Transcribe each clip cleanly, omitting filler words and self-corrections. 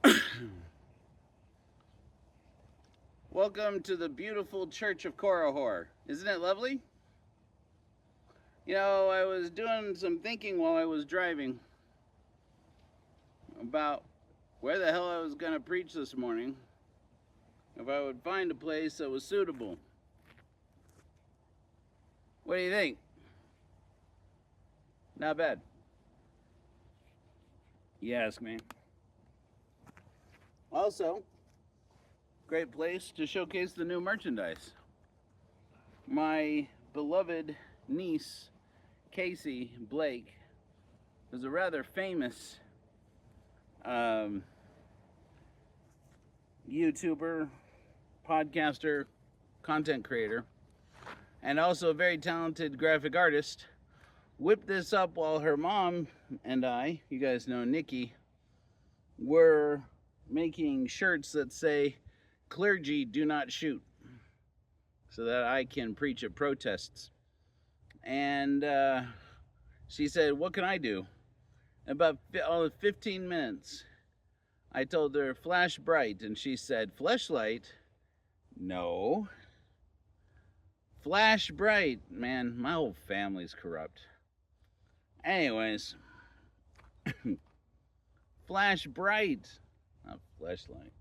Thanks. Welcome to the beautiful Church of Korihor. Isn't it lovely? You know, I was doing some thinking while I was driving about where the hell I was going to preach this morning, if I would find a place that was suitable. What do you think? Not bad. You ask me. Also, great place to showcase the new merchandise. My beloved niece, Casey Blake, is a rather famous YouTuber, podcaster, content creator, and also a very talented graphic artist. Whipped this up while her mom and I, you guys know Nikki, were making shirts that say, "Clergy do not shoot," so that I can preach at protests. And she said, "What can I do?" About 15 minutes, I told her, "Flash bright," and she said, "Fleshlight? No. Flash bright." Man, my whole family's corrupt. Anyways, flash bright, not fleshlight.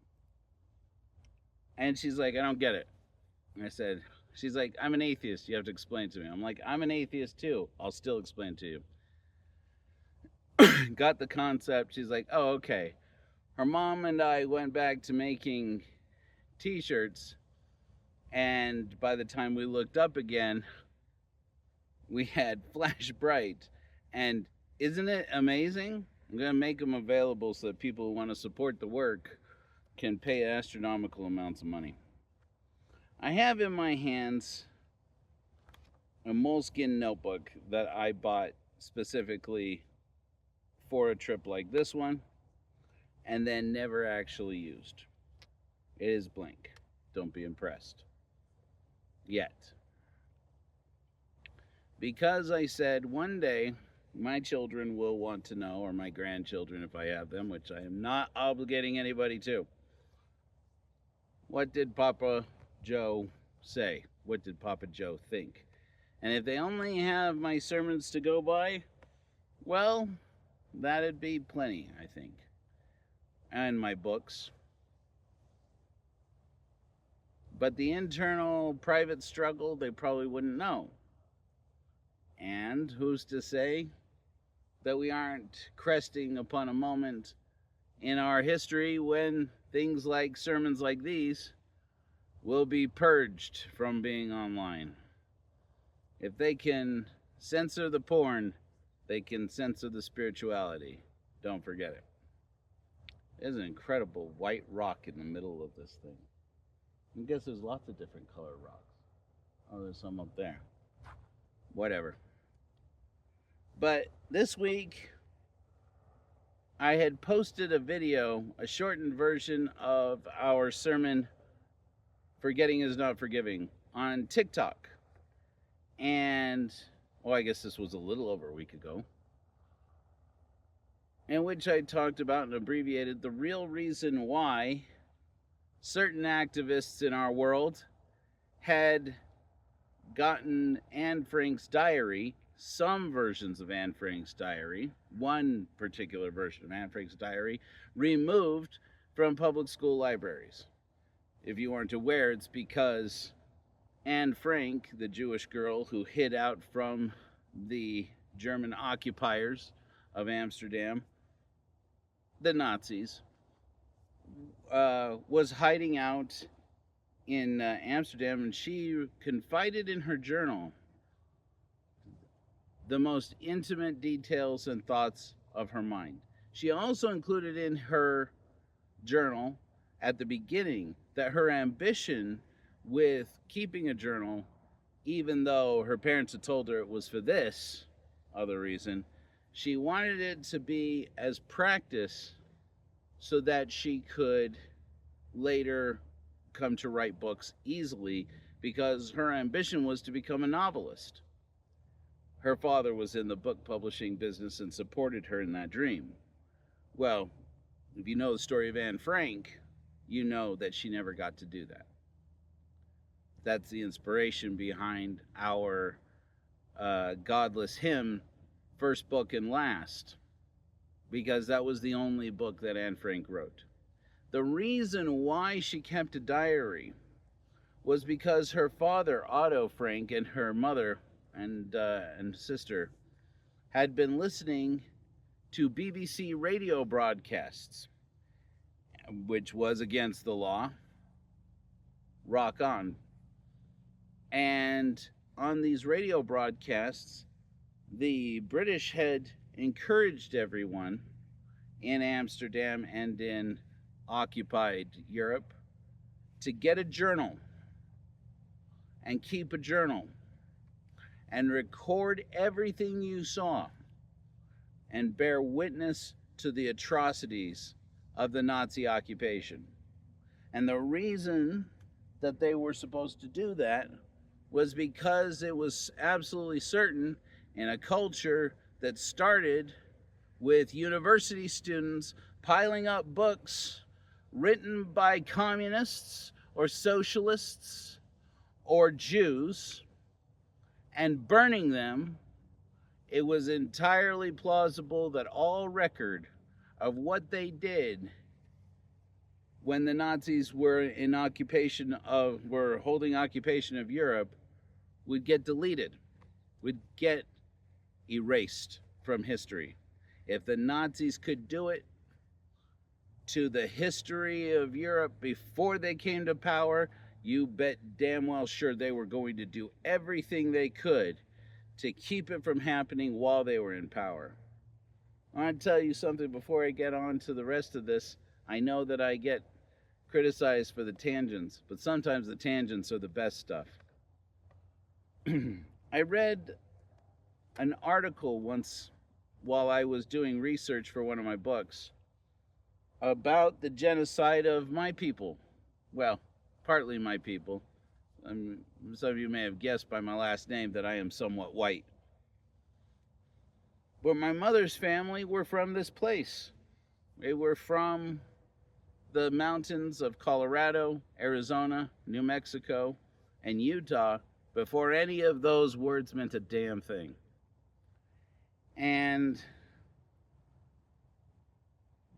And she's like, "I don't get it." And I said, she's like, "I'm an atheist. You have to explain it to me." I'm like, "I'm an atheist too. I'll still explain it to you." Got the concept. She's like, "Oh, okay." Her mom and I went back to making t-shirts, and by the time we looked up again, we had flash bright. And isn't it amazing? I'm going to make them available so that people who want to support the work can pay astronomical amounts of money. I have in my hands a moleskin notebook that I bought specifically for a trip like this one, and then never actually used. It is blank. Don't be impressed. Yet. Because I said one day my children will want to know, or my grandchildren if I have them, which I am not obligating anybody to. What did Papa Joe say? What did Papa Joe think? And if they only have my sermons to go by, well, that'd be plenty, I think. And my books. But the internal private struggle, they probably wouldn't know. And who's to say that we aren't cresting upon a moment in our history when things like sermons like these will be purged from being online. If they can censor the porn, they can censor the spirituality. Don't forget it. There's an incredible white rock in the middle of this thing. I guess there's lots of different colored rocks. Oh, there's some up there. Whatever. But this week, I had posted a video, a shortened version of our sermon, "Forgetting is Not Forgiving," on TikTok. And, I guess this was a little over a week ago, in which I talked about and abbreviated the real reason why certain activists in our world had gotten Anne Frank's diary, some versions of Anne Frank's diary, one particular version of Anne Frank's diary, removed from public school libraries. If you aren't aware, it's because Anne Frank, the Jewish girl who hid out from the German occupiers of Amsterdam, the Nazis, was hiding out in Amsterdam, and she confided in her journal the most intimate details and thoughts of her mind. She also included in her journal at the beginning that her ambition with keeping a journal, even though her parents had told her it was for this other reason, she wanted it to be as practice so that she could later come to write books easily, because her ambition was to become a novelist. Her father was in the book publishing business and supported her in that dream. Well, if you know the story of Anne Frank, you know that she never got to do that. That's the inspiration behind our Godless hymn, First Book and Last, because that was the only book that Anne Frank wrote. The reason why she kept a diary was because her father, Otto Frank, and her mother and sister had been listening to BBC radio broadcasts, which was against the law. Rock on. And on these radio broadcasts, the British had encouraged everyone in Amsterdam and in occupied Europe to get a journal and keep a journal and record everything you saw and bear witness to the atrocities of the Nazi occupation. And the reason that they were supposed to do that was because it was absolutely certain in a culture that started with university students piling up books written by communists or socialists or Jews and burning them, it was entirely plausible that all record of what they did when the Nazis were holding occupation of Europe would get deleted, would get erased from history. If the Nazis could do it to the history of Europe before they came to power, you bet damn well sure they were going to do everything they could to keep it from happening while they were in power. I want to tell you something before I get on to the rest of this. I know that I get criticized for the tangents, but sometimes the tangents are the best stuff. I read an article once while I was doing research for one of my books about the genocide of my people. Well, partly my people. Some of you may have guessed by my last name that I am somewhat white. But my mother's family were from this place. They were from the mountains of Colorado, Arizona, New Mexico, and Utah before any of those words meant a damn thing. And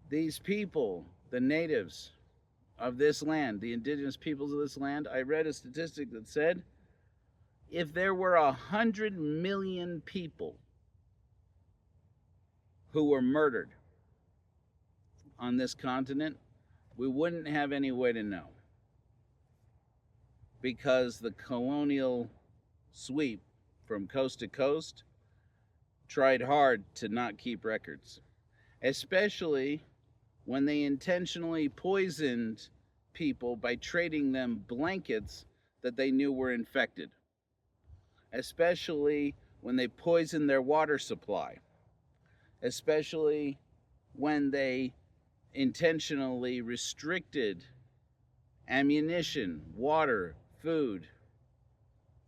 these people, the natives of this land, the indigenous peoples of this land, I read a statistic that said if there were 100 million people who were murdered on this continent, we wouldn't have any way to know, because the colonial sweep from coast to coast tried hard to not keep records, especially when they intentionally poisoned people by trading them blankets that they knew were infected, especially when they poisoned their water supply, especially when they intentionally restricted ammunition, water, food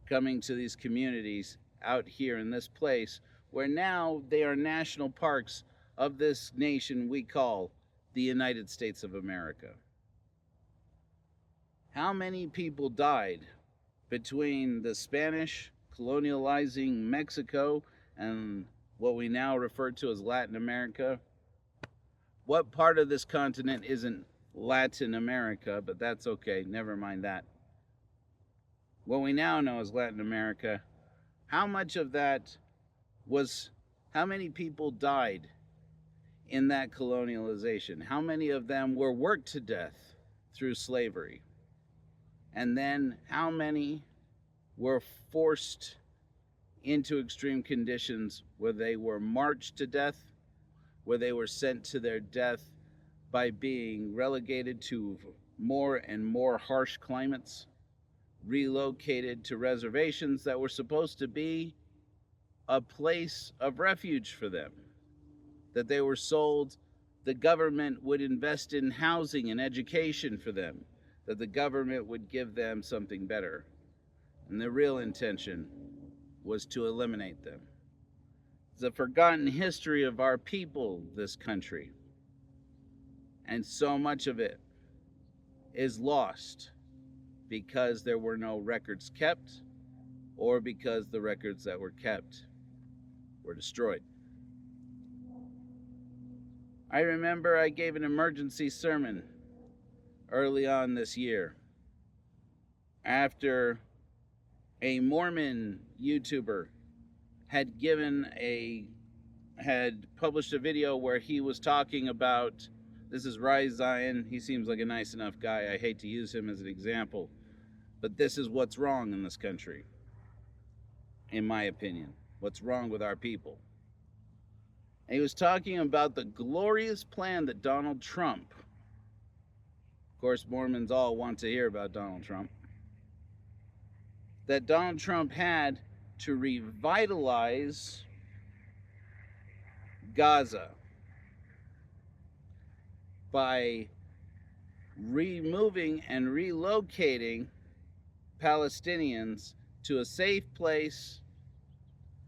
coming to these communities out here in this place, where now they are national parks of this nation we call the United States of America. How many people died between the Spanish colonializing Mexico and what we now refer to as Latin America? What part of this continent isn't Latin America, but that's okay, never mind that. What we now know as Latin America, how much of that was, how many people died in that colonialization? How many of them were worked to death through slavery? And then how many were forced into extreme conditions where they were marched to death, where they were sent to their death by being relegated to more and more harsh climates, relocated to reservations that were supposed to be a place of refuge for them, that they were sold the government would invest in housing and education for them, that the government would give them something better. And the real intention was to eliminate them. It's a forgotten history of our people, this country. And so much of it is lost because there were no records kept, or because the records that were kept were destroyed. I remember I gave an emergency sermon early on this year after a Mormon YouTuber had published a video where he was talking about, this is Rise Zion. He seems like a nice enough guy. I hate to use him as an example, but this is what's wrong in this country, in my opinion. What's wrong with our people? And he was talking about the glorious plan that Donald Trump, of course, Mormons all want to hear about Donald Trump, that Donald Trump had to revitalize Gaza by removing and relocating Palestinians to a safe place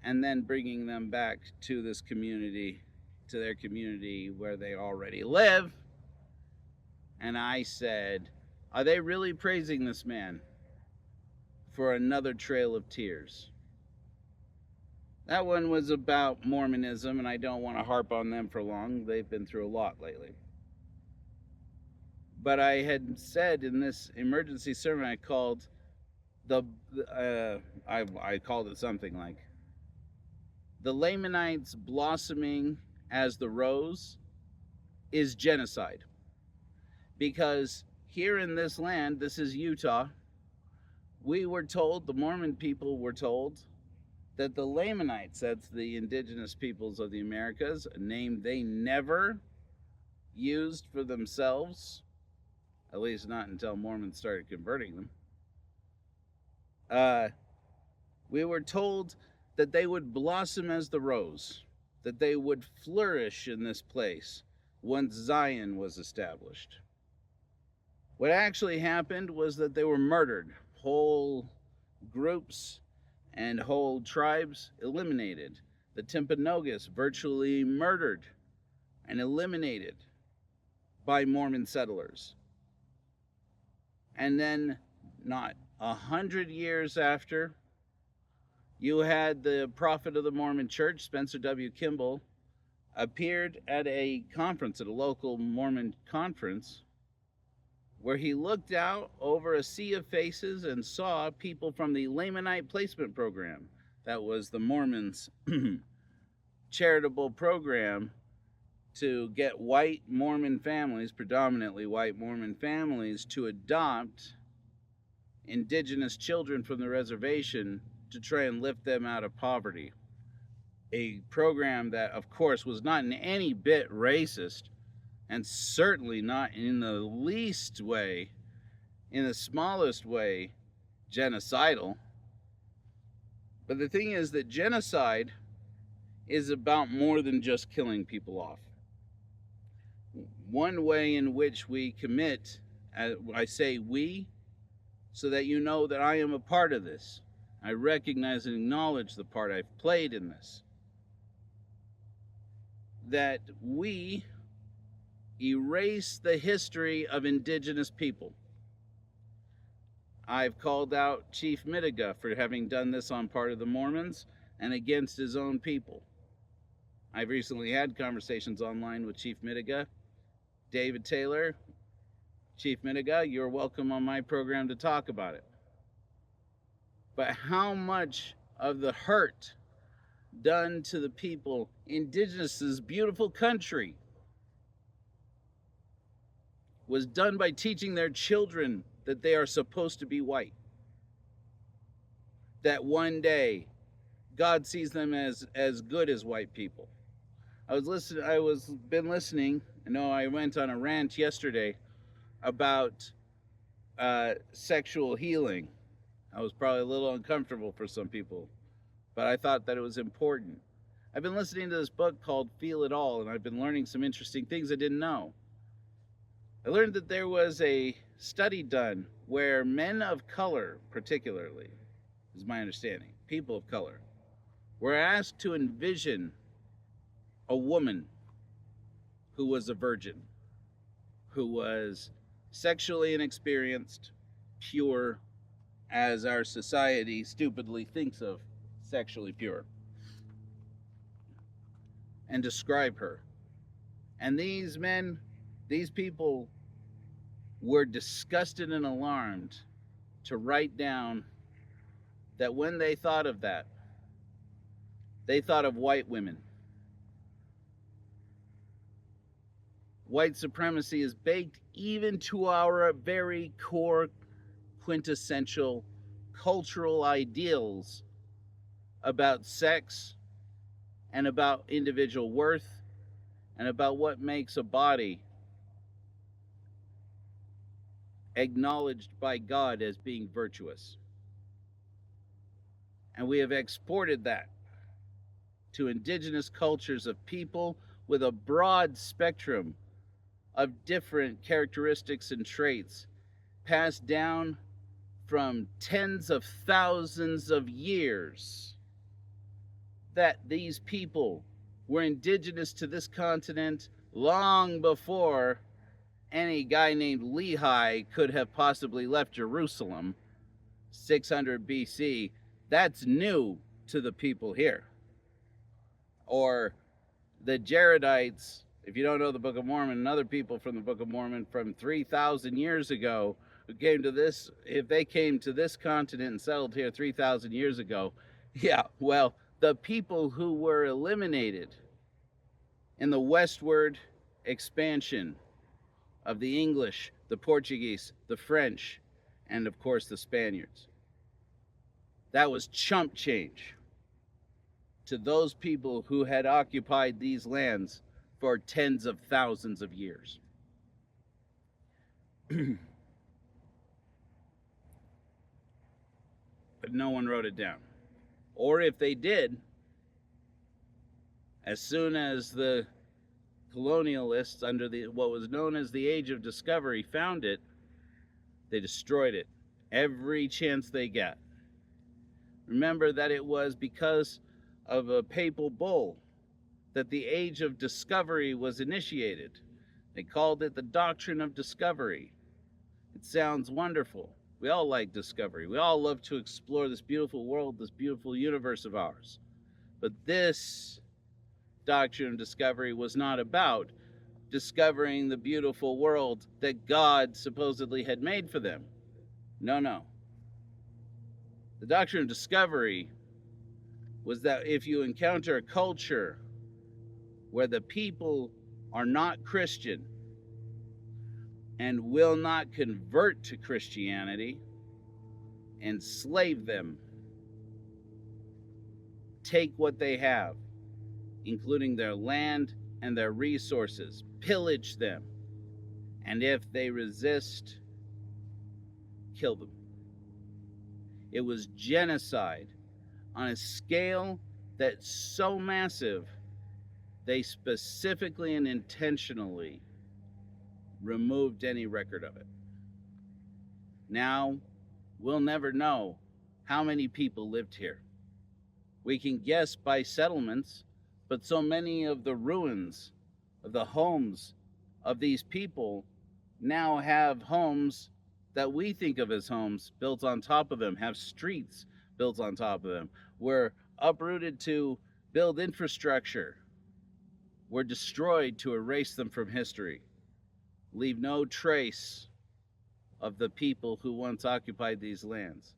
and then bringing them back to this community, to their community where they already live. And I said, are they really praising this man for another trail of tears? That one was about Mormonism, and I don't want to harp on them for long. They've been through a lot lately. But I had said in this emergency sermon, I called I called it something like, the Lamanites blossoming as the rose is genocide. Because here in this land, this is Utah, we were told, the Mormon people were told, that the Lamanites, that's the indigenous peoples of the Americas, a name they never used for themselves, at least not until Mormons started converting them. We were told that they would blossom as the rose, that they would flourish in this place once Zion was established. What actually happened was that they were murdered. Whole groups and whole tribes eliminated. The Timpanogos virtually murdered and eliminated by Mormon settlers. And then, not 100 years after, you had the prophet of the Mormon Church, Spencer W. Kimball, appeared at a conference, at a local Mormon conference, where he looked out over a sea of faces and saw people from the Lamanite Placement Program. That was the Mormons' charitable program to get white Mormon families, predominantly white Mormon families, to adopt indigenous children from the reservation to try and lift them out of poverty. A program that, of course, was not in any bit racist, and certainly not in the least way, in the smallest way, genocidal. But the thing is that genocide is about more than just killing people off. One way in which we commit, I say we, so that you know that I am a part of this. I recognize and acknowledge the part I've played in this. That we erase the history of indigenous people. I've called out Chief Mitiga for having done this on part of the Mormons and against his own people. I've recently had conversations online with Chief Mitiga. David Taylor, Chief Mitiga, you're welcome on my program to talk about it. But how much of the hurt done to the people indigenous to this beautiful country was done by teaching their children that they are supposed to be white? That one day God sees them as good as white people. I know I went on a rant yesterday about sexual healing. I was probably a little uncomfortable for some people, but I thought that it was important. I've been listening to this book called Feel It All, and I've been learning some interesting things I didn't know. I learned that there was a study done where men of color, particularly, is my understanding, people of color, were asked to envision a woman who was a virgin. who was sexually inexperienced, pure, as our society stupidly thinks of sexually pure, and describe her. And these men, these people, were disgusted and alarmed to write down that when they thought of that, they thought of white women. White supremacy is baked even to our very core, quintessential cultural ideals about sex and about individual worth and about what makes a body acknowledged by God as being virtuous. And we have exported that to indigenous cultures of people with a broad spectrum of different characteristics and traits passed down from tens of thousands of years, that these people were indigenous to this continent long before any guy named Lehi could have possibly left Jerusalem, 600 BC. That's new to the people here. Or the Jaredites, if you don't know the Book of Mormon, and other people from the Book of Mormon from 3,000 years ago who came to this, if they came to this continent and settled here 3,000 years ago, yeah, well, the people who were eliminated in the westward expansion of the English, the Portuguese, the French, and of course the Spaniards. That was chump change to those people who had occupied these lands for tens of thousands of years. But no one wrote it down. Or if they did, as soon as the colonialists under what was known as the Age of Discovery found it, they destroyed it every chance they got. Remember that it was because of a papal bull that the Age of Discovery was initiated. They called it the Doctrine of Discovery. It sounds wonderful. We all like discovery. We all love to explore this beautiful world, this beautiful universe of ours. But this Doctrine of Discovery was not about discovering the beautiful world that God supposedly had made for them. No, no. The Doctrine of Discovery was that if you encounter a culture where the people are not Christian and will not convert to Christianity, enslave them, take what they have, including their land and their resources, pillage them, and if they resist, kill them. It was genocide on a scale that's so massive, they specifically and intentionally removed any record of it. Now, we'll never know how many people lived here. We can guess by settlements, but so many of the ruins of the homes of these people now have homes that we think of as homes built on top of them, have streets built on top of them, were uprooted to build infrastructure, were destroyed to erase them from history, leave no trace of the people who once occupied these lands.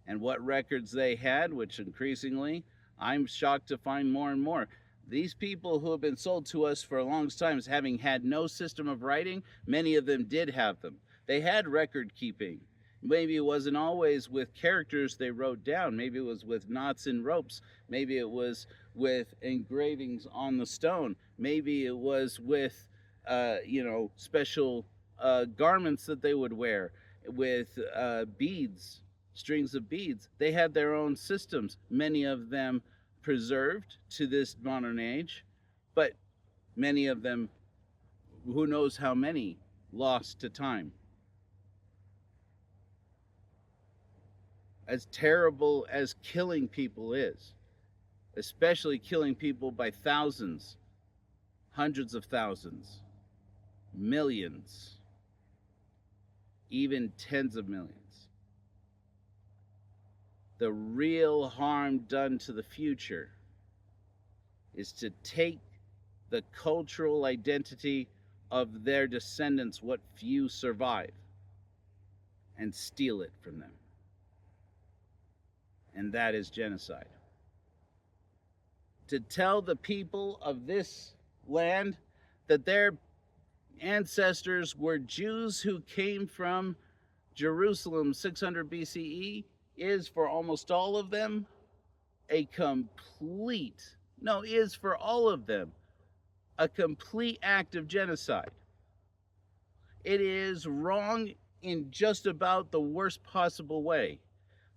And what records they had, which increasingly I'm shocked to find more and more. These people who have been sold to us for a long time as having had no system of writing, many of them did have them. They had record keeping. Maybe it wasn't always with characters they wrote down. Maybe it was with knots and ropes. Maybe it was with engravings on the stone. Maybe it was with, special garments that they would wear with beads, strings of beads. They had their own systems, many of them preserved to this modern age, but many of them, who knows how many, lost to time. As terrible as killing people is, especially killing people by thousands, hundreds of thousands, millions, even tens of millions. The real harm done to the future is to take the cultural identity of their descendants, what few survive, and steal it from them. And that is genocide. To tell the people of this land that their ancestors were Jews who came from Jerusalem 600 BCE is for almost all of them a complete act of genocide. It is wrong in just about the worst possible way,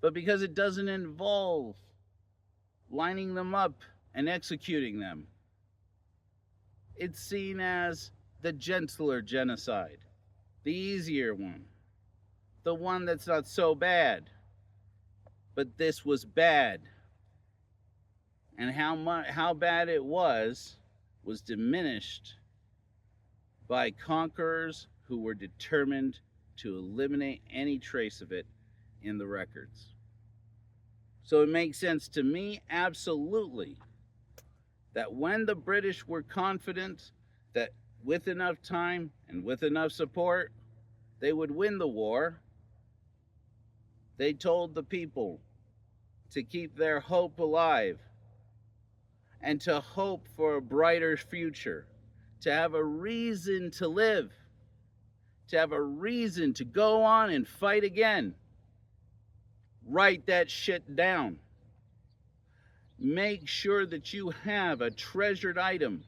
but because it doesn't involve lining them up and executing them, it's seen as the gentler genocide, the easier one, the one that's not so bad. But this was bad. And how bad it was diminished by conquerors who were determined to eliminate any trace of it in the records. So it makes sense to me, absolutely, that when the British were confident that with enough time and with enough support, they would win the war, they told the people to keep their hope alive and to hope for a brighter future, to have a reason to live, to have a reason to go on and fight again. Write that shit down. Make sure that you have a treasured item,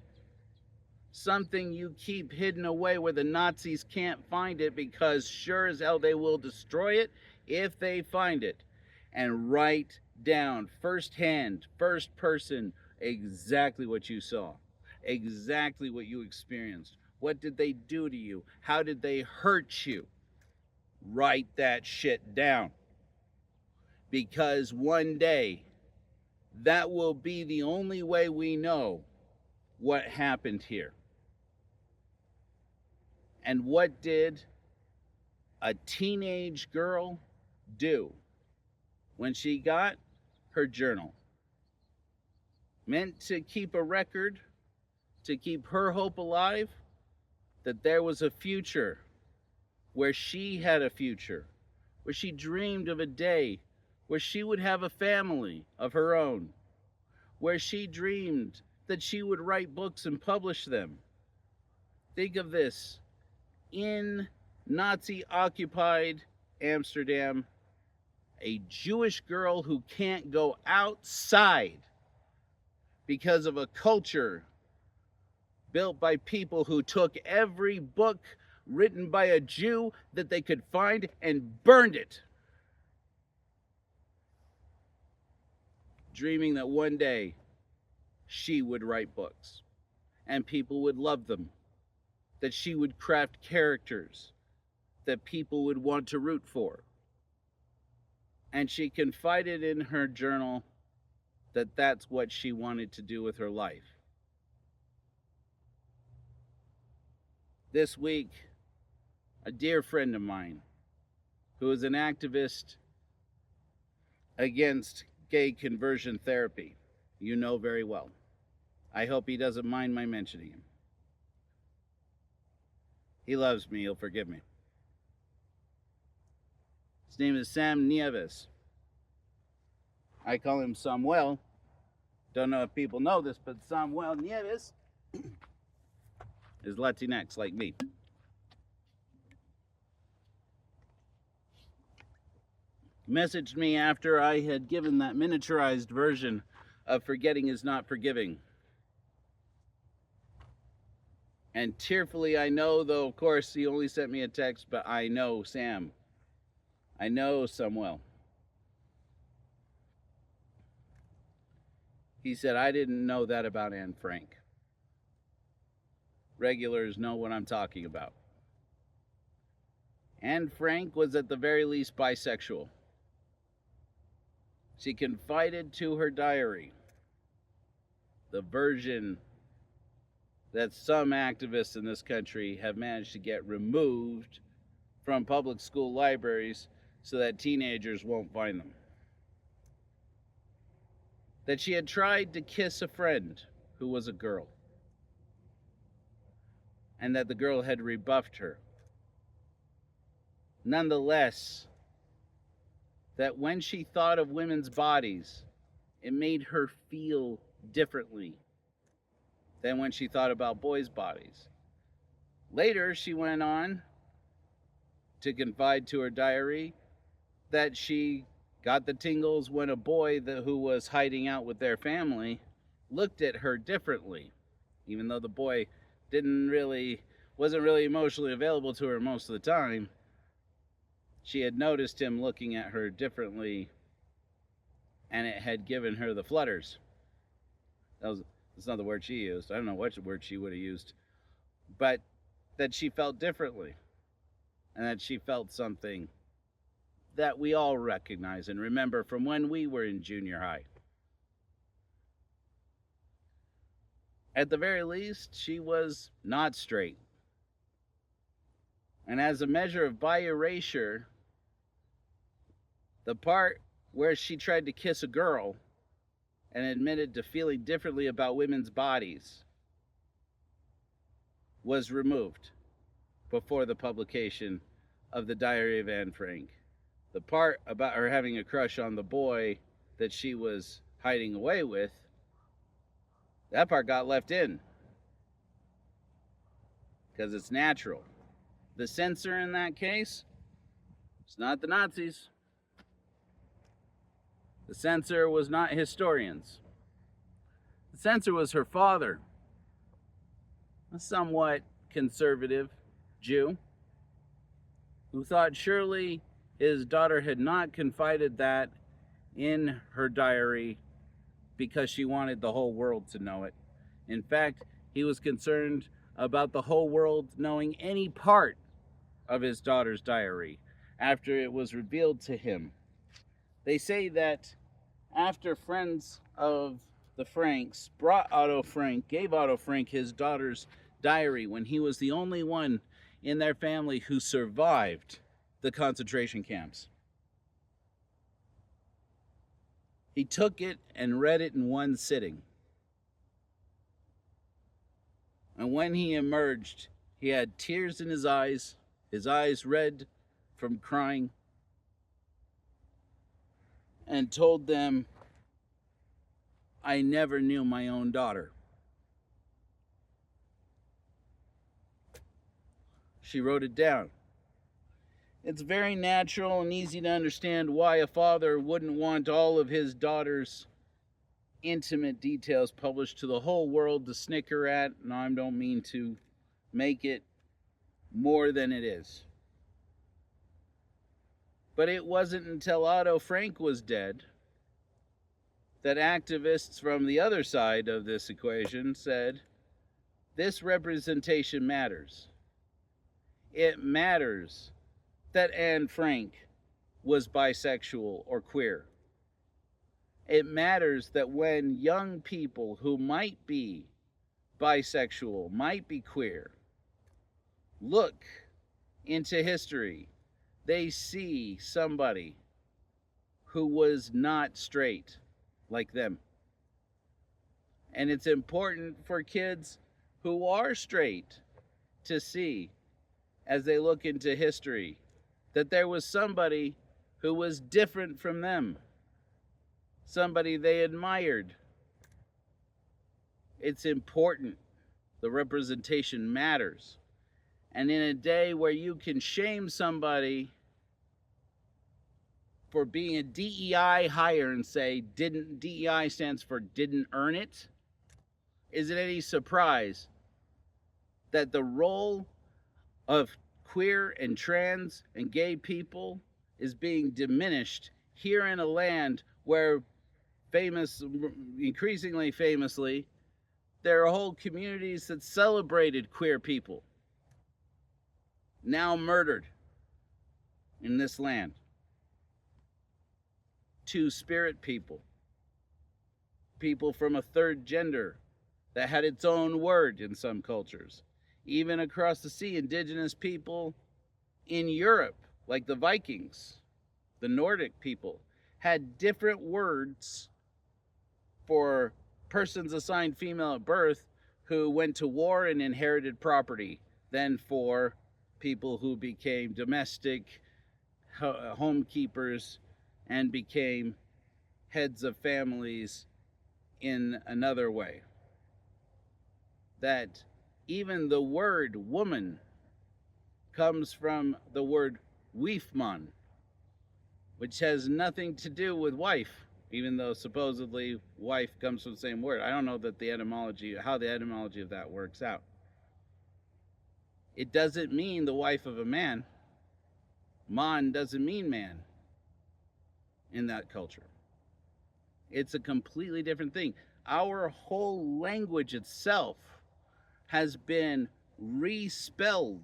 something you keep hidden away where the Nazis can't find it, because sure as hell they will destroy it if they find it. And write down firsthand, first person, exactly what you saw, exactly what you experienced. What did they do to you? How did they hurt you? Write that shit down. Because one day, that will be the only way we know what happened here. And what did a teenage girl do when she got her journal? Meant to keep a record, to keep her hope alive, that there was a future, where she had a future, where she dreamed of a day where she would have a family of her own, where she dreamed that she would write books and publish them. Think of this. In Nazi-occupied Amsterdam, a Jewish girl who can't go outside because of a culture built by people who took every book written by a Jew that they could find and burned it, dreaming that one day she would write books and people would love them, that she would craft characters that people would want to root for. And she confided in her journal that that's what she wanted to do with her life. This week, a dear friend of mine, who is an activist against gay conversion therapy, you know very well. I hope he doesn't mind my mentioning him. He loves me, he'll forgive me. His name is Sam Nieves. I call him Samuel. Don't know if people know this, but Samuel Nieves is Latinx like me. Messaged me after I had given that miniaturized version of Forgetting is Not Forgiving. And tearfully I know, though of course he only sent me a text, but I know Sam. I know Samuel. He said, I didn't know that about Anne Frank. Regulars know what I'm talking about. Anne Frank was at the very least bisexual. She confided to her diary the version that some activists in this country have managed to get removed from public school libraries so that teenagers won't find them. That she had tried to kiss a friend who was a girl, and that the girl had rebuffed her. Nonetheless, that when she thought of women's bodies, it made her feel differently than when she thought about boys' bodies. Later, she went on to confide to her diary that she got the tingles when a boy who was hiding out with their family looked at her differently, even though the boy wasn't really emotionally available to her most of the time. She had noticed him looking at her differently, and it had given her the flutters. That's not the word she used. I don't know what word she would have used. But that she felt differently, and that she felt something that we all recognize and remember from when we were in junior high. At the very least, she was not straight. And as a measure of bi-erasure, the part where she tried to kiss a girl and admitted to feeling differently about women's bodies was removed before the publication of the Diary of Anne Frank. The part about her having a crush on the boy that she was hiding away with, that part got left in because it's natural. The censor in that case, it's not the Nazis. The censor was not historians. The censor was her father, a somewhat conservative Jew, who thought surely his daughter had not confided that in her diary because she wanted the whole world to know it. In fact, he was concerned about the whole world knowing any part of his daughter's diary after it was revealed to him. They say that after friends of the Franks gave Otto Frank his daughter's diary when he was the only one in their family who survived the concentration camps. He took it and read it in one sitting. And when he emerged, he had tears in his eyes red from crying, and told them, "I never knew my own daughter." She wrote it down. It's very natural and easy to understand why a father wouldn't want all of his daughter's intimate details published to the whole world to snicker at. And I don't mean to make it more than it is. But it wasn't until Otto Frank was dead that activists from the other side of this equation said, this representation matters. It matters that Anne Frank was bisexual or queer. It matters that when young people who might be bisexual, might be queer, look into history, they see somebody who was not straight like them. And it's important for kids who are straight to see, as they look into history, that there was somebody who was different from them, somebody they admired. It's important. The representation matters. And in a day where you can shame somebody for being a DEI hire and say, DEI stands for didn't earn it, is it any surprise that the role of queer and trans and gay people is being diminished here in a land where increasingly famously, there are whole communities that celebrated queer people now murdered in this land? Two-spirit people, people from a third gender that had its own word in some cultures. Even across the sea, indigenous people in Europe, like the Vikings, the Nordic people, had different words for persons assigned female at birth who went to war and inherited property than for people who became domestic homekeepers and became heads of families in another way. That even the word woman comes from the word wiefman, which has nothing to do with wife, even though supposedly wife comes from the same word. I don't know that how the etymology of that works out. It doesn't mean the wife of a man. Man doesn't mean man in that culture. It's a completely different thing. Our whole language itself has been respelled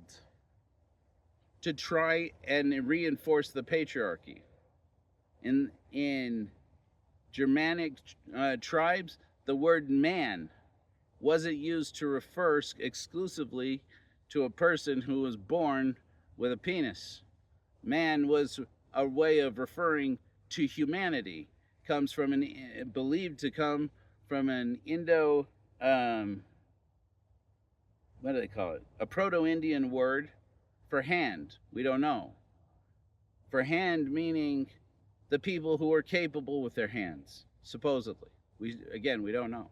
to try and reinforce the patriarchy. In Germanic tribes, the word man wasn't used to refer exclusively to a person who was born with a penis. Man was a way of referring to humanity. Comes from believed to come from an Indo, what do they call it? A Proto-Indian word for hand. We don't know. For hand meaning the people who are capable with their hands, supposedly. We don't know.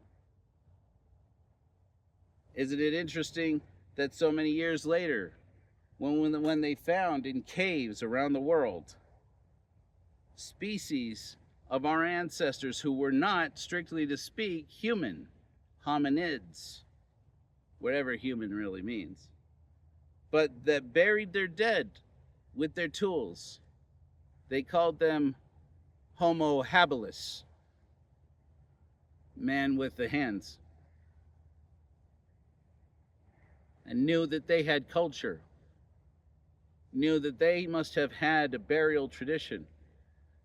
Isn't it interesting that so many years later, when they found in caves around the world species of our ancestors who were not, strictly to speak, human, hominids, whatever human really means, but that buried their dead with their tools, they called them Homo habilis, man with the hands, and knew that they had culture, knew that they must have had a burial tradition.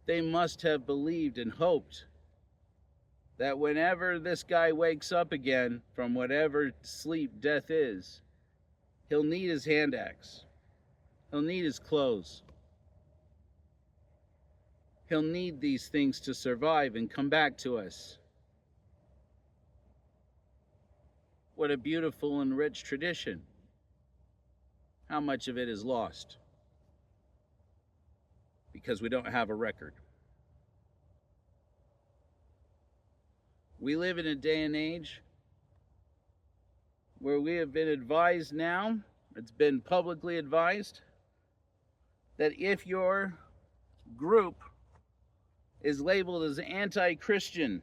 They must have believed and hoped that whenever this guy wakes up again from whatever sleep death is, he'll need his hand axe. He'll need his clothes. He'll need these things to survive and come back to us. What a beautiful and rich tradition. How much of it is lost? Because we don't have a record. We live in a day and age where we have been advised now, it's been publicly advised, that if your group is labeled as anti-Christian,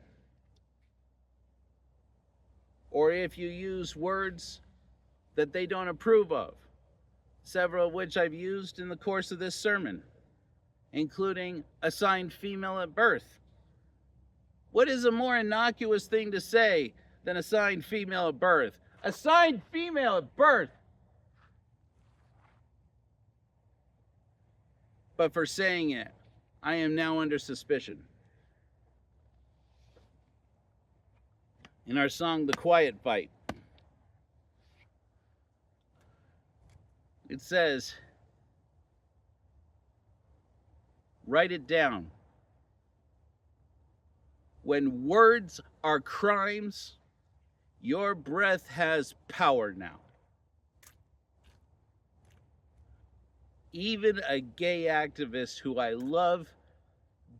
or if you use words that they don't approve of, several of which I've used in the course of this sermon, including assigned female at birth. What is a more innocuous thing to say than assigned female at birth? Assigned female at birth! But for saying it, I am now under suspicion. In our song, The Quiet Fight, it says, write it down. When words are crimes, your breath has power now. Even a gay activist who I love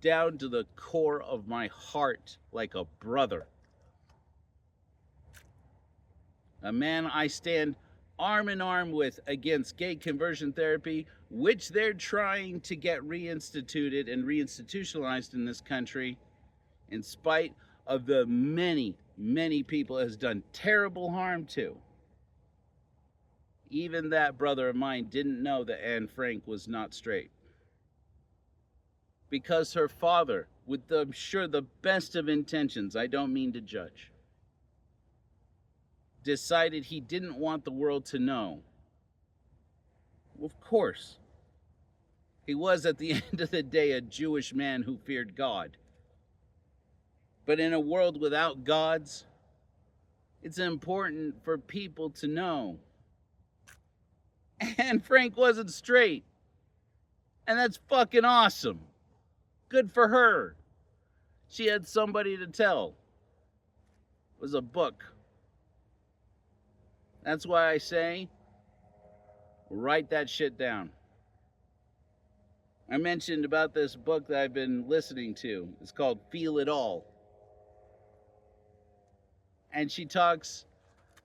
down to the core of my heart like a brother, a man I stand arm in arm with against gay conversion therapy, which they're trying to get reinstituted and reinstitutionalized in this country, in spite of the many, many people it has done terrible harm to. Even that brother of mine didn't know that Anne Frank was not straight. Because her father, with I'm sure the best of intentions, I don't mean to judge, decided he didn't want the world to know. Well, of course. He was, at the end of the day, a Jewish man who feared God. But in a world without gods, it's important for people to know. And Frank wasn't straight. And that's fucking awesome. Good for her. She had somebody to tell. It was a book. That's why I say, write that shit down. I mentioned about this book that I've been listening to. It's called Feel It All. And she talks,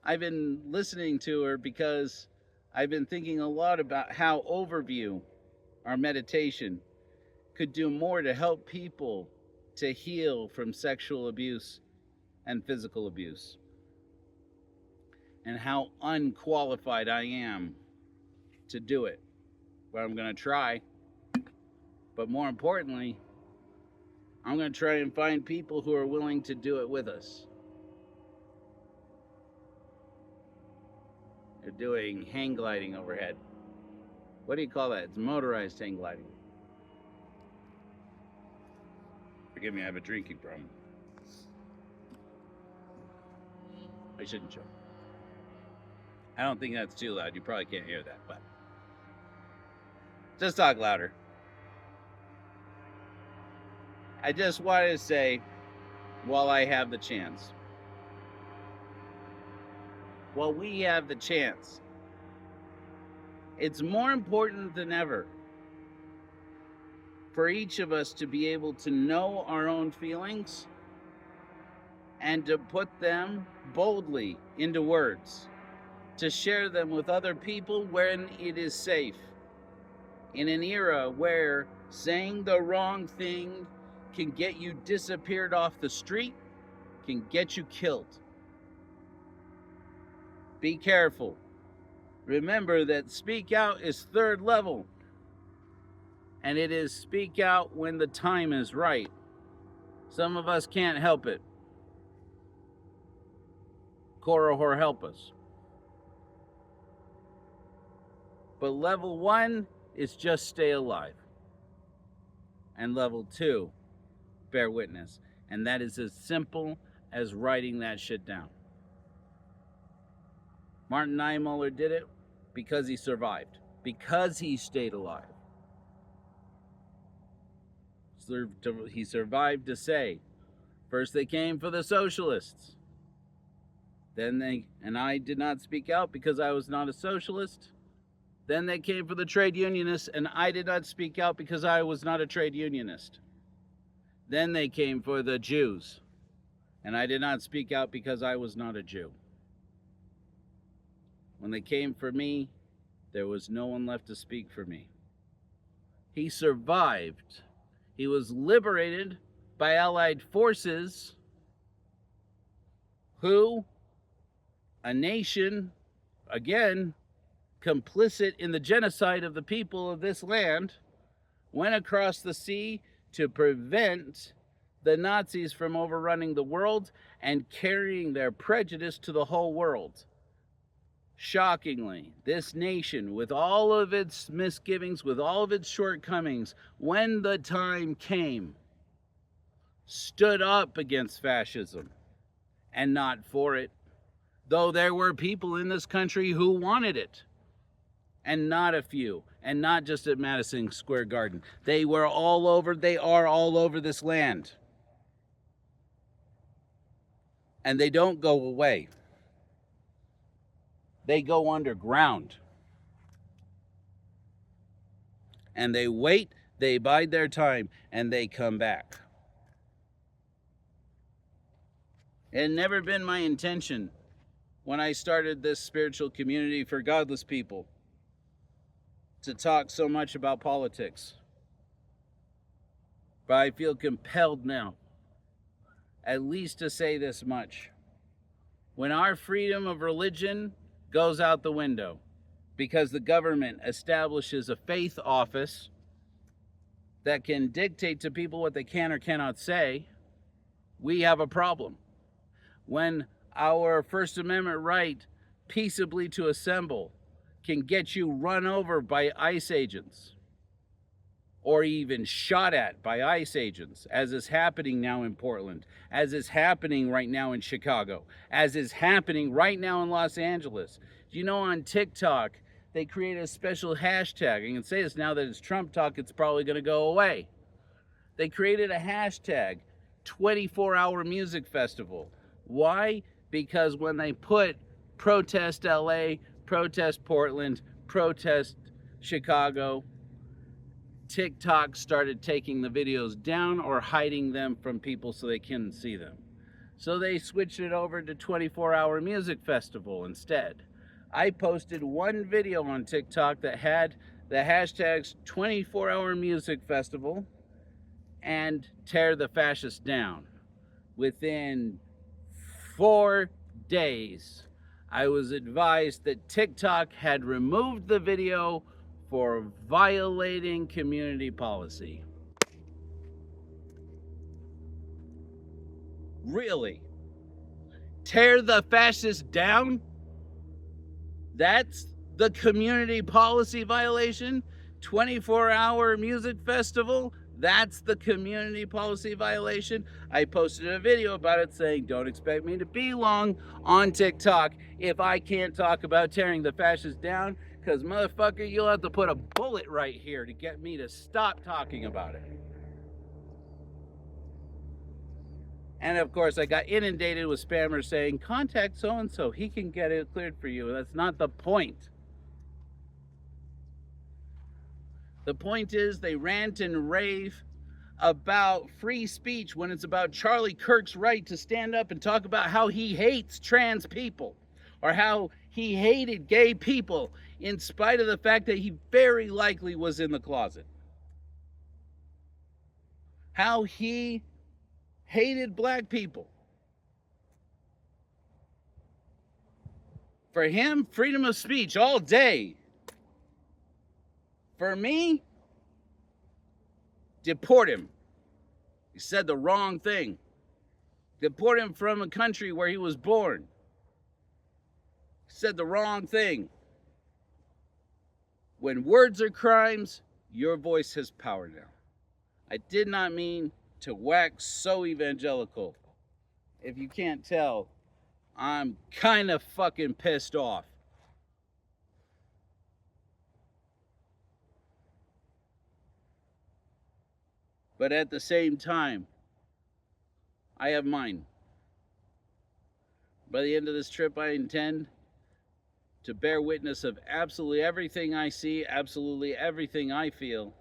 I've been listening to her because I've been thinking a lot about how Overview, our meditation, could do more to help people to heal from sexual abuse and physical abuse. And how unqualified I am to do it. But I'm going to try. But more importantly, I'm going to try and find people who are willing to do it with us. They're doing hang gliding overhead. What do you call that? It's motorized hang gliding. Forgive me, I have a drinking problem. I shouldn't choke. I don't think that's too loud. You probably can't hear that, but just talk louder. I just wanted to say, while I have the chance, while we have the chance, it's more important than ever for each of us to be able to know our own feelings and to put them boldly into words, to share them with other people when it is safe. In an era where saying the wrong thing can get you disappeared off the street, can get you killed. Be careful. Remember that speak out is third level. And it is speak out when the time is right. Some of us can't help it. Korihor, help us. But level 1 is just stay alive. And level 2, bear witness. And that is as simple as writing that shit down. Martin Niemöller did it because he survived. Because he stayed alive. He survived to say, first they came for the socialists. And I did not speak out because I was not a socialist. Then they came for the trade unionists, and I did not speak out because I was not a trade unionist. Then they came for the Jews, and I did not speak out because I was not a Jew. When they came for me, there was no one left to speak for me. He survived. He was liberated by Allied forces who, a nation, again, complicit in the genocide of the people of this land, went across the sea to prevent the Nazis from overrunning the world and carrying their prejudice to the whole world. Shockingly, this nation, with all of its misgivings, with all of its shortcomings, when the time came, stood up against fascism and not for it, though there were people in this country who wanted it. And not a few, and not just at Madison Square Garden. They are all over this land. And they don't go away. They go underground. And they wait, they bide their time, and they come back. It had never been my intention when I started this spiritual community for godless people to talk so much about politics. But I feel compelled now, at least to say this much. When our freedom of religion goes out the window because the government establishes a faith office that can dictate to people what they can or cannot say, we have a problem. When our First Amendment right peaceably to assemble can get you run over by ICE agents or even shot at by ICE agents, as is happening now in Portland, as is happening right now in Chicago, as is happening right now in Los Angeles. Do you know on TikTok, they created a special hashtag. I can say this now that it's Trump talk, it's probably going to go away. They created a hashtag, 24-hour music festival. Why? Because when they put protest LA, protest Portland, protest Chicago, TikTok started taking the videos down or hiding them from people so they couldn't see them. So they switched it over to 24-hour music festival instead. I posted one video on TikTok that had the hashtags 24-hour music festival and tear the fascists down. Within 4 days, I was advised that TikTok had removed the video for violating community policy. Really? Tear the fascists down? That's the community policy violation? 24-hour music festival? That's the community policy violation? I posted a video about it saying, don't expect me to be long on TikTok if I can't talk about tearing the fascists down, because motherfucker, you'll have to put a bullet right here to get me to stop talking about it. And of course, I got inundated with spammers saying, contact so-and-so, he can get it cleared for you. That's not the point. The point is they rant and rave about free speech when it's about Charlie Kirk's right to stand up and talk about how he hates trans people or how he hated gay people in spite of the fact that he very likely was in the closet. How he hated black people. For him, freedom of speech all day. For me, deport him. He said the wrong thing. Deport him from a country where he was born. He said the wrong thing. When words are crimes, your voice has power now. I did not mean to wax so evangelical. If you can't tell, I'm kind of fucking pissed off. But at the same time, I have mine. By the end of this trip, I intend to bear witness of absolutely everything I see, absolutely everything I feel,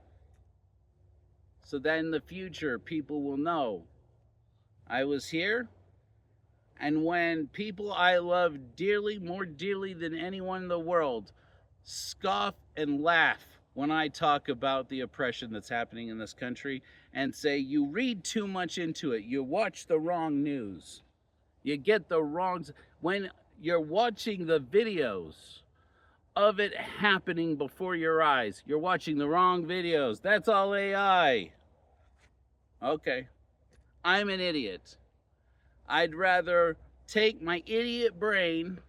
so that in the future, people will know I was here. And when people I love dearly, more dearly than anyone in the world, scoff and laugh when I talk about the oppression that's happening in this country and say, you read too much into it, you watch the wrong news, you get the wrong... When you're watching the videos of it happening before your eyes, you're watching the wrong videos. That's all AI. Okay. I'm an idiot. I'd rather take my idiot brain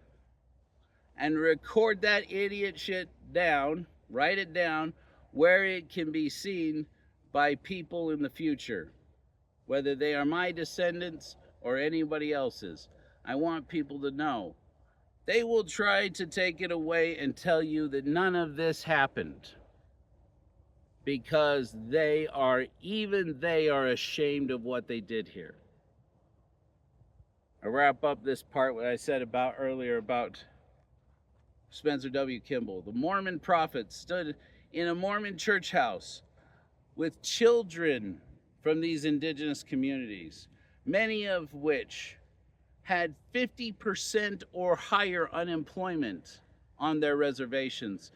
and record that idiot shit down, write it down, where it can be seen by people in the future, whether they are my descendants or anybody else's. I want people to know. They will try to take it away and tell you that none of this happened, because they are ashamed of what they did here. I wrap up this part what I said about earlier about Spencer W. Kimball. The Mormon prophet stood in a Mormon church house with children from these indigenous communities, many of which had 50% or higher unemployment on their reservations.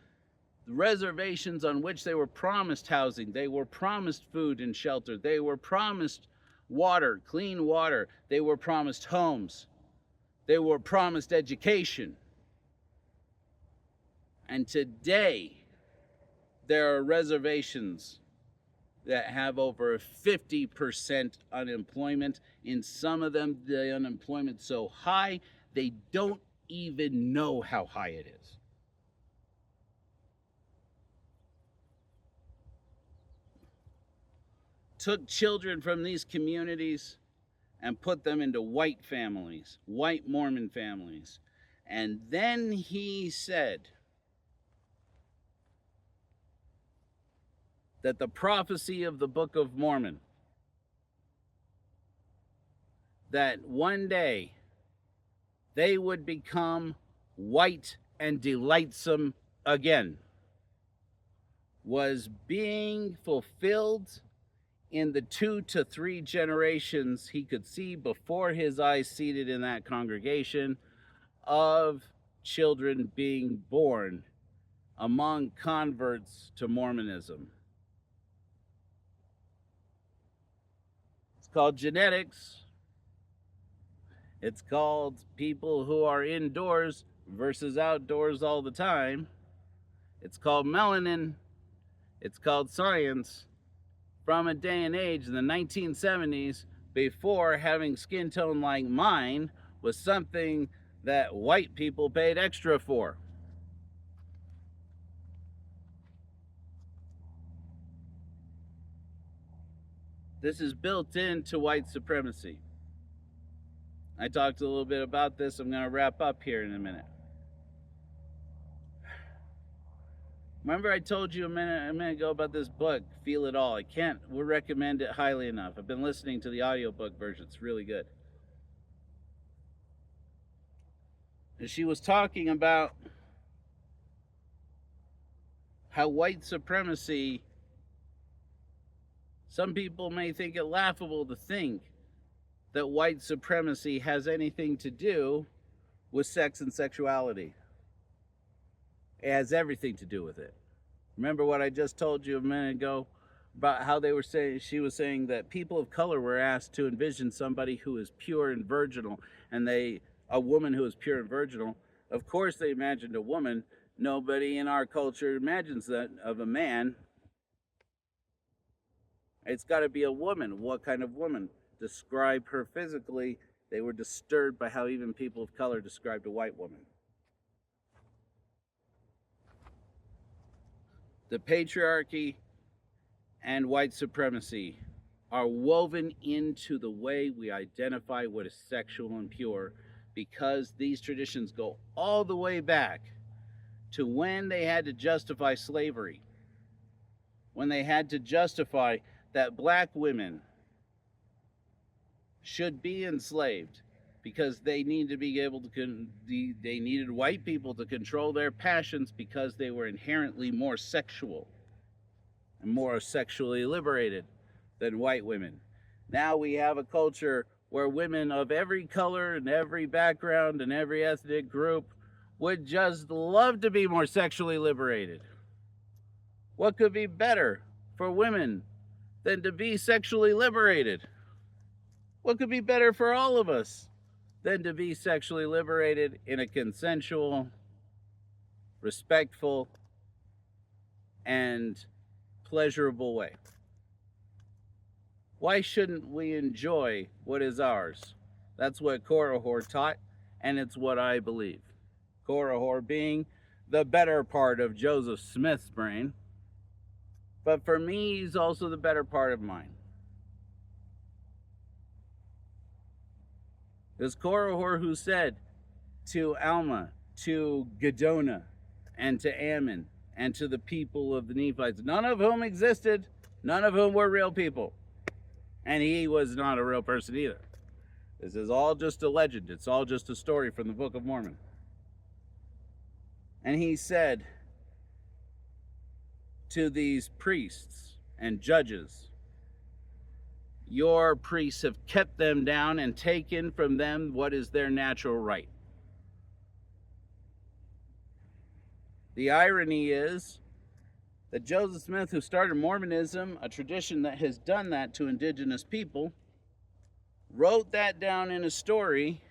The reservations on which they were promised housing, they were promised food and shelter, they were promised water, clean water, they were promised homes, they were promised education. And today, there are reservations that have over 50% unemployment. In some of them, the unemployment's so high, they don't even know how high it is. Took children from these communities and put them into white families, white Mormon families. And then he said, that the prophecy of the Book of Mormon, that one day they would become white and delightsome again, was being fulfilled in the 2 to 3 generations he could see before his eyes seated in that congregation of children being born among converts to Mormonism. It's called genetics. It's called people who are indoors versus outdoors all the time. It's called melanin. It's called science. From a day and age in the 1970s, before having skin tone like mine was something that white people paid extra for. This is built into white supremacy. I talked a little bit about this. I'm going to wrap up here in a minute. Remember I told you a minute ago about this book, Feel It All. I would recommend it highly enough. I've been listening to the audiobook version. It's really good. And she was talking about how white supremacy, some people may think it laughable to think that white supremacy has anything to do with sex and sexuality. It has everything to do with it. Remember what I just told you a minute ago about how they were saying, she was saying that people of color were asked to envision somebody who is pure and virginal, and a woman who is pure and virginal. Of course they imagined a woman. Nobody in our culture imagines that of a man. It's got to be a woman. What kind of woman? Describe her physically. They were disturbed by how even people of color described a white woman. The patriarchy and white supremacy are woven into the way we identify what is sexual and pure, because these traditions go all the way back to when they had to justify slavery, when they had to justify that black women should be enslaved because they needed to be able to they needed white people to control their passions because they were inherently more sexual and more sexually liberated than white women. Now we have a culture where women of every color and every background and every ethnic group would just love to be more sexually liberated. What could be better for women than to be sexually liberated? What could be better for all of us than to be sexually liberated in a consensual, respectful, and pleasurable way? Why shouldn't we enjoy what is ours? That's what Korihor taught, and it's what I believe. Korihor being the better part of Joseph Smith's brain, but for me, he's also the better part of mine. There's Korihor who said to Alma, to Gedona, and to Ammon, and to the people of the Nephites, none of whom existed, none of whom were real people. And he was not a real person either. This is all just a legend. It's all just a story from the Book of Mormon. And he said to these priests and judges, your priests have kept them down and taken from them what is their natural right. The irony is that Joseph Smith, who started Mormonism, a tradition that has done that to indigenous people, wrote that down in a story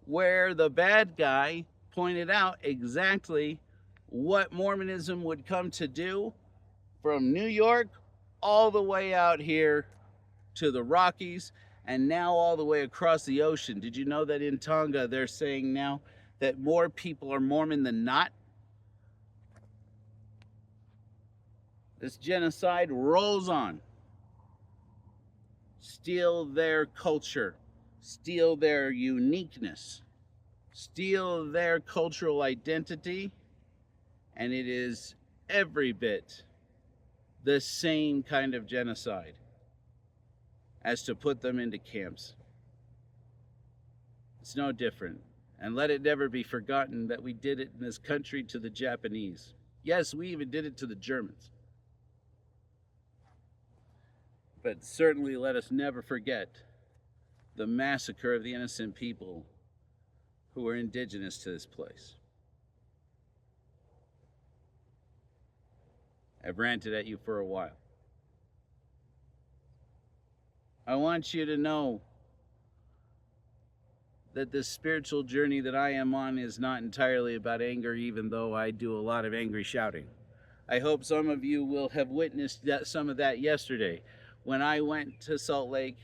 where the bad guy pointed out exactly what Mormonism would come to do from New York all the way out here to the Rockies, and now all the way across the ocean. Did you know that in Tonga they're saying now that more people are Mormon than not? This genocide rolls on. Steal their culture, steal their uniqueness, steal their cultural identity, and it is every bit the same kind of genocide as to put them into camps. It's no different. And let it never be forgotten that we did it in this country to the Japanese. Yes, we even did it to the Germans. But certainly let us never forget the massacre of the innocent people who were indigenous to this place. I've ranted at you for a while. I want you to know that this spiritual journey that I am on is not entirely about anger, even though I do a lot of angry shouting. I hope some of you will have witnessed some of that yesterday when I went to Salt Lake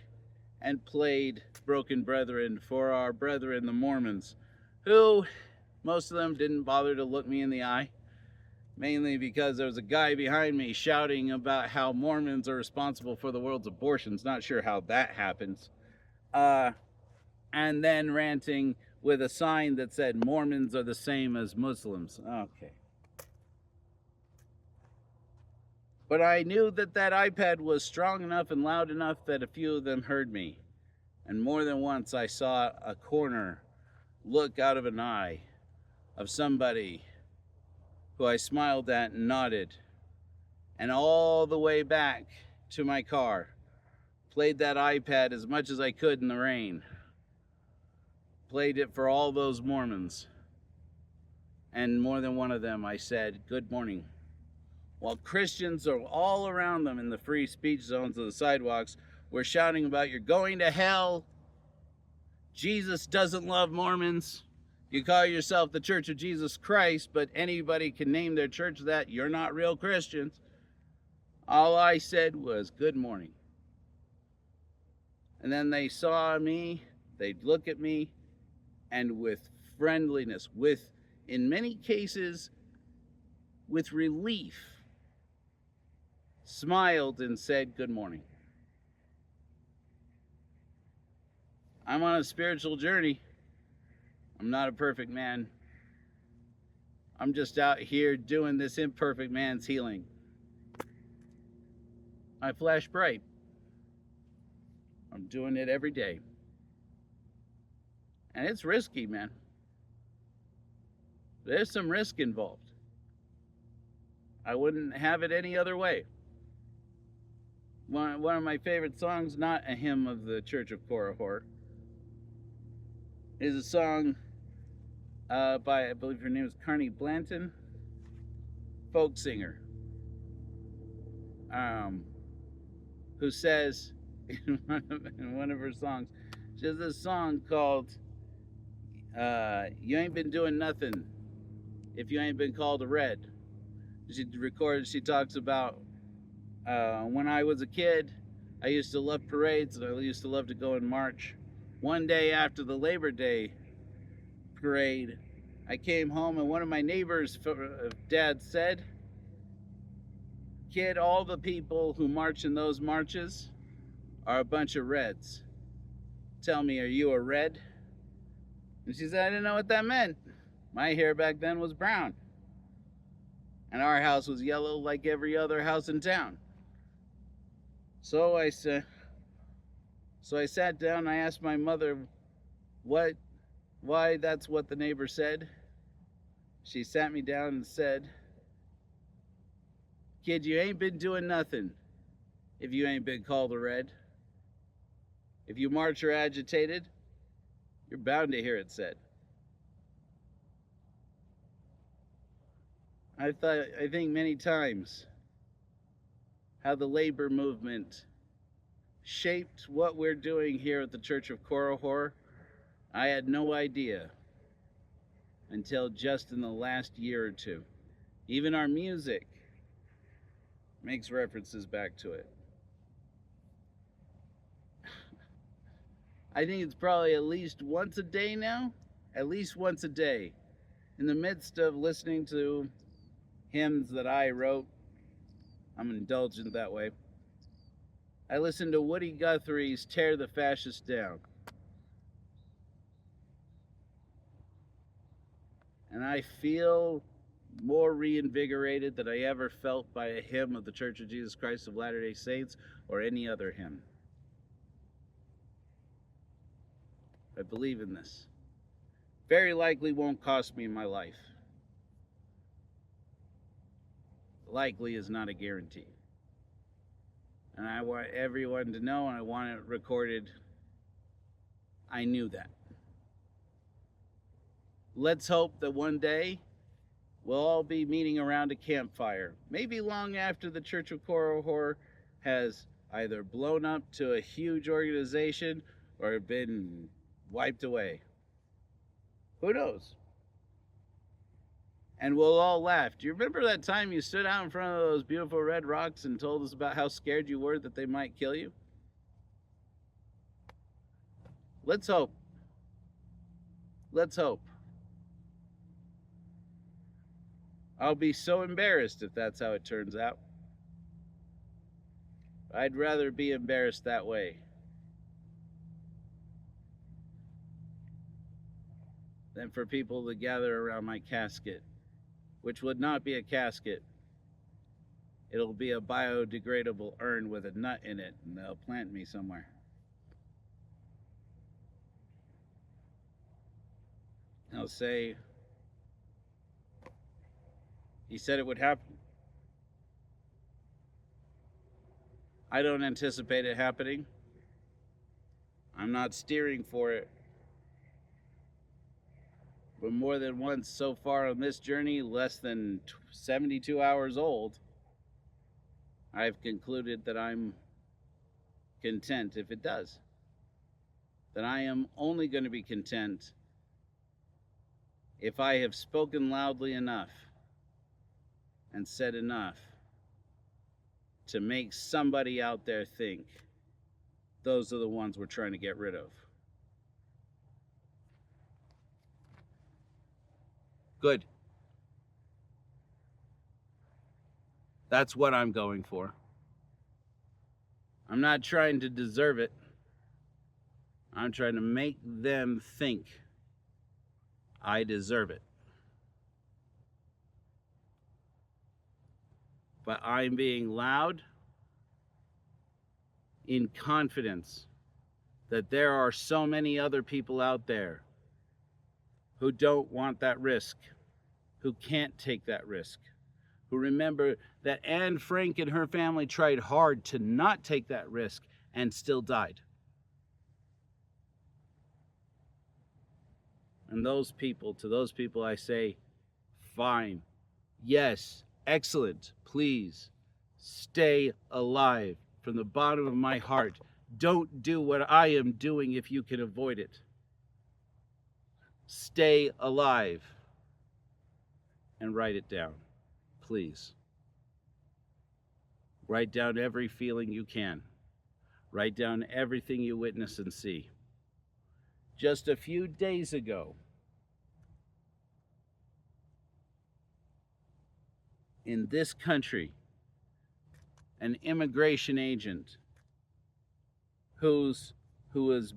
and played Broken Brethren for our brethren, the Mormons, who, most of them didn't bother to look me in the eye, mainly because there was a guy behind me shouting about how Mormons are responsible for the world's abortions. Not sure how that happens. And then ranting with a sign that said Mormons are the same as Muslims. Okay. But I knew that that iPad was strong enough and loud enough that a few of them heard me. And more than once I saw a corner look out of an eye of somebody who I smiled at and nodded. And all the way back to my car, played that iPad as much as I could in the rain. Played it for all those Mormons. And more than one of them I said, good morning. While Christians are all around them in the free speech zones of the sidewalks were shouting about, you're going to hell. Jesus doesn't love Mormons. You call yourself the Church of Jesus Christ, but anybody can name their church that. You're not real Christians. All I said was, good morning. And then they saw me, they'd look at me, and with friendliness, with, in many cases, with relief, smiled and said, good morning. I'm on a spiritual journey. I'm not a perfect man. I'm just out here doing this imperfect man's healing. I flash bright. I'm doing it every day. And it's risky, man. There's some risk involved. I wouldn't have it any other way. One of my favorite songs, not a hymn of the Church of Korihor, is a song by, I believe her name is Carney Blanton, folk singer, who says in one of her songs, she has this song called You Ain't Been Doing Nothing If You Ain't Been Called a Red. She talks about when I was a kid, I used to love parades and I used to love to go and march. One day after the Labor Day parade, I came home and one of my neighbors' dad said, kid, all the people who march in those marches are a bunch of reds. Tell me, are you a red? And she said, I didn't know what that meant. My hair back then was brown. And our house was yellow like every other house in town. So I sat down and I asked my mother why that's what the neighbor said. She sat me down and said, kid, you ain't been doing nothing if you ain't been called a red. If you march or agitated, you're bound to hear it said. I think many times how the labor movement shaped what we're doing here at the Church of Korihor. I had no idea until just in the last year or two. Even our music makes references back to it. I think it's probably at least once a day now, at least once a day, in the midst of listening to hymns that I wrote. I'm indulgent that way. I listened to Woody Guthrie's Tear the Fascists Down. And I feel more reinvigorated than I ever felt by a hymn of the Church of Jesus Christ of Latter-day Saints or any other hymn. I believe in this. Very likely won't cost me my life. Likely is not a guarantee. And I want everyone to know, and I want it recorded, I knew that. Let's hope that one day we'll all be meeting around a campfire, maybe long after the Church of Korihor has either blown up to a huge organization or been wiped away. Who knows? And we'll all laugh. Do you remember that time you stood out in front of those beautiful red rocks and told us about how scared you were that they might kill you? Let's hope. Let's hope. I'll be so embarrassed if that's how it turns out. I'd rather be embarrassed that way than for people to gather around my casket, which would not be a casket. It'll be a biodegradable urn with a nut in it, and they'll plant me somewhere. They'll say, he said it would happen. I don't anticipate it happening. I'm not steering for it. But more than once so far on this journey, less than 72 hours old, I've concluded that I'm content if it does. That I am only going to be content if I have spoken loudly enough and said enough to make somebody out there think those are the ones we're trying to get rid of. Good. That's what I'm going for. I'm not trying to deserve it. I'm trying to make them think I deserve it. But I'm being loud in confidence that there are so many other people out there who don't want that risk, who can't take that risk, who remember that Anne Frank and her family tried hard to not take that risk and still died. And to those people I say, fine, yes, excellent, please, stay alive from the bottom of my heart. Don't do what I am doing if you can avoid it. Stay alive and write it down, please. Write down every feeling you can. Write down everything you witness and see. Just a few days ago, in this country, an immigration agent who was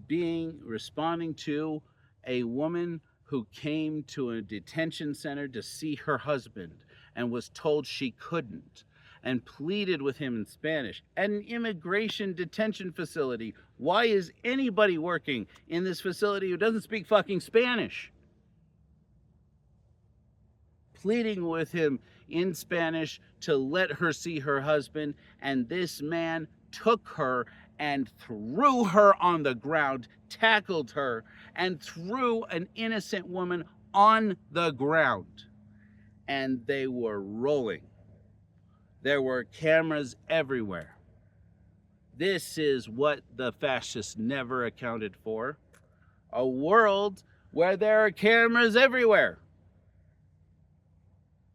responding to a woman who came to a detention center to see her husband and was told she couldn't, and pleaded with him in Spanish at an immigration detention facility. Why is anybody working in this facility who doesn't speak fucking Spanish? Pleading with him in Spanish to let her see her husband, and this man took her and threw her on the ground, tackled her, and threw an innocent woman on the ground. And they were rolling. There were cameras everywhere. This is what the fascists never accounted for. A world where there are cameras everywhere.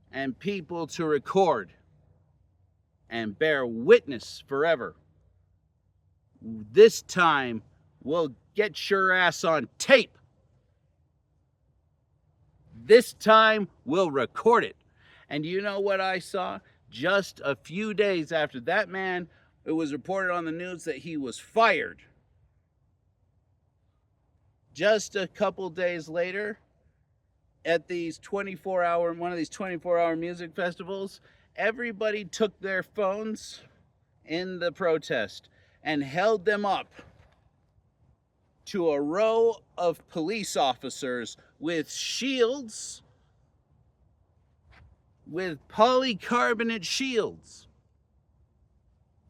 And people to record and bear witness forever. This time, we'll get your ass on tape. This time, we'll record it. And you know what I saw? Just a few days after that man, it was reported on the news that he was fired. Just a couple days later, at these 24-hour, one of these 24-hour music festivals, everybody took their phones in the protest and held them up to a row of police officers with shields, with polycarbonate shields.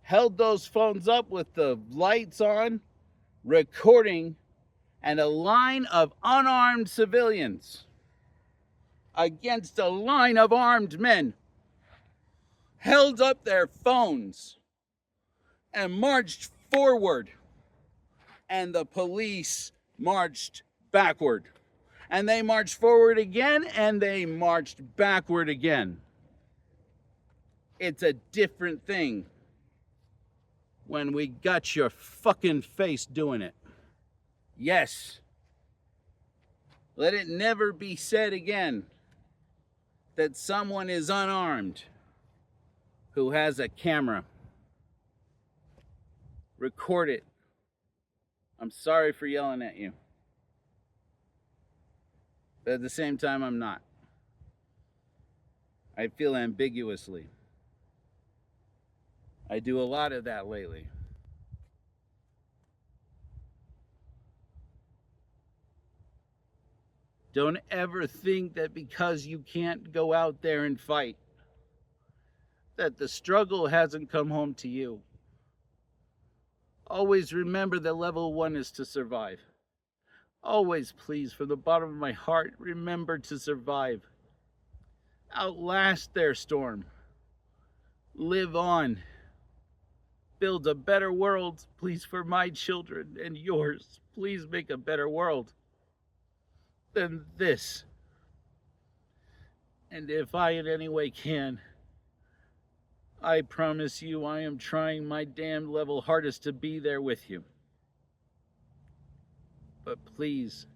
Held those phones up with the lights on, recording, and a line of unarmed civilians against a line of armed men held up their phones and marched forward, and the police marched backward, and they marched forward again, and they marched backward again. It's a different thing when we got your fucking face doing it. Yes. Let it never be said again that someone is unarmed who has a camera. Record it. I'm sorry for yelling at you. But at the same time, I'm not. I feel ambiguously. I do a lot of that lately. Don't ever think that because you can't go out there and fight, that the struggle hasn't come home to you. Always remember that level 1 is to survive. Always, please, from the bottom of my heart, remember to survive. Outlast their storm. Live on. Build a better world, please, for my children and yours. Please make a better world than this. And if I in any way can, I promise you I am trying my damn level hardest to be there with you. But please,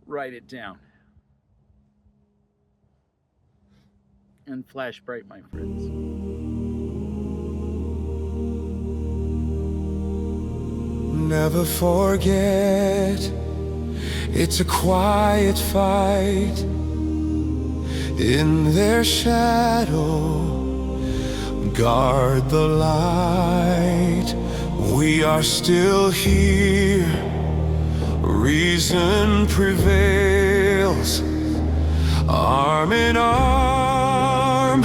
write it down. And flash bright, my friends. Never forget, it's a quiet fight. In their shadow, guard the light. We are still here. Reason prevails. Arm in arm,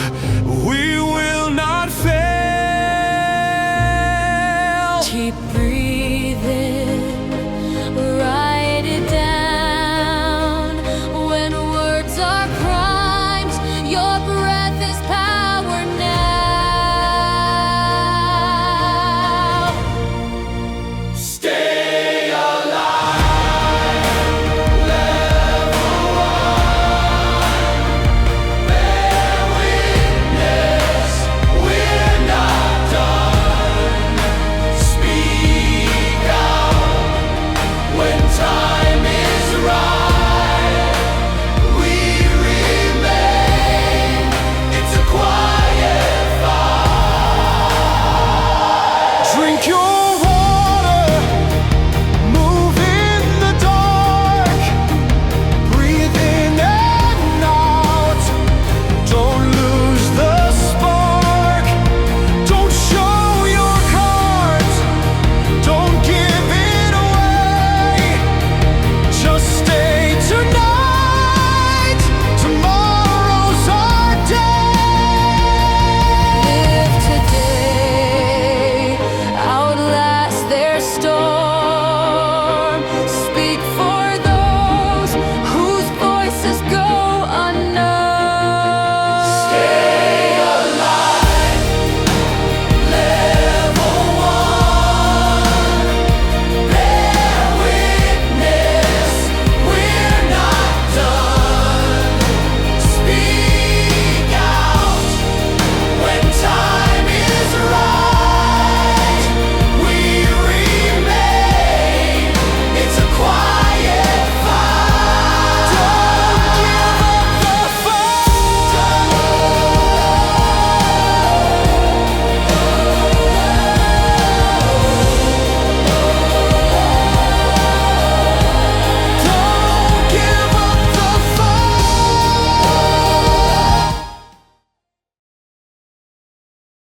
we will not fail. Keep breathing, write it down. When words are primed, your